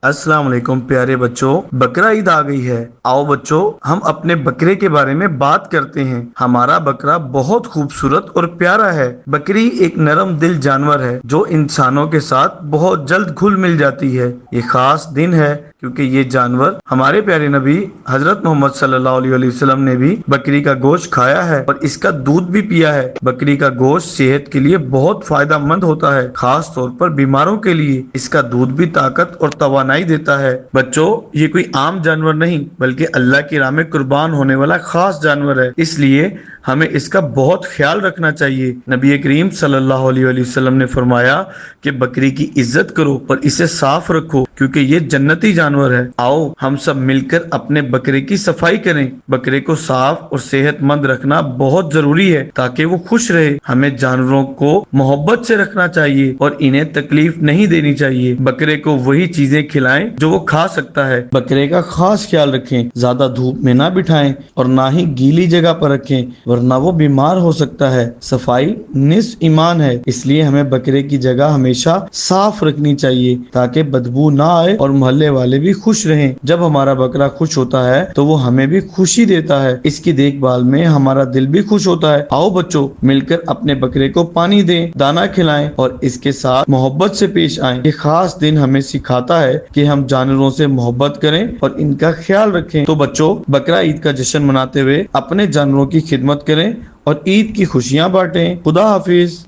السلام علیکم پیارے بچوں، بقرہ عید آ گئی ہے۔ آؤ بچوں، ہم اپنے بکرے کے بارے میں بات کرتے ہیں۔ ہمارا بکرا بہت خوبصورت اور پیارا ہے۔ بکری ایک نرم دل جانور ہے جو انسانوں کے ساتھ بہت جلد گھل مل جاتی ہے۔ یہ خاص دن ہے کیونکہ یہ جانور ہمارے پیارے نبی حضرت محمد صلی اللہ علیہ وسلم نے بھی بکری کا گوشت کھایا ہے اور اس کا دودھ بھی پیا ہے۔ بکری کا گوشت صحت کے لیے بہت فائدہ مند ہوتا ہے، خاص طور پر بیماروں کے لیے۔ اس کا دودھ بھی طاقت اور توانائی دیتا ہے۔ بچوں، یہ کوئی عام جانور نہیں بلکہ اللہ کی راہ میں قربان ہونے والا خاص جانور ہے، اس لیے ہمیں اس کا بہت خیال رکھنا چاہیے۔ نبی کریم صلی اللہ علیہ وسلم نے فرمایا کہ بکری کی عزت کرو اور اسے صاف رکھو کیونکہ یہ جنتی جانور ہے۔ آؤ ہم سب مل کر اپنے بکرے کی صفائی کریں۔ بکرے کو صاف اور صحت مند رکھنا بہت ضروری ہے تاکہ وہ خوش رہے۔ ہمیں جانوروں کو محبت سے رکھنا چاہیے اور انہیں تکلیف نہیں دینی چاہیے۔ بکرے کو وہی چیزیں کھلائیں جو وہ کھا سکتا ہے۔ بکرے کا خاص خیال رکھیں، زیادہ دھوپ میں نہ بٹھائیں اور نہ ہی گیلی جگہ پر رکھیں ورنہ وہ بیمار ہو سکتا ہے۔ صفائی نصف ایمان ہے، اس لیے ہمیں بکرے کی جگہ ہمیشہ صاف رکھنی چاہیے تاکہ بدبو نہ آئے اور محلے والے بھی خوش رہیں۔ جب ہمارا بکرا خوش ہوتا ہے تو وہ ہمیں بھی خوشی دیتا ہے۔ اس کی دیکھ بھال میں ہمارا دل بھی خوش ہوتا ہے۔ آؤ بچوں، مل کر اپنے بکرے کو پانی دیں، دانا کھلائیں اور اس کے ساتھ محبت سے پیش آئیں۔ یہ خاص دن ہمیں سکھاتا ہے کہ ہم جانوروں سے محبت کریں اور ان کا خیال رکھیں۔ تو بچوں، بقرہ عید کا جشن مناتے ہوئے اپنے جانوروں کی خدمت کریں اور عید کی خوشیاں بانٹیں۔ خدا حافظ۔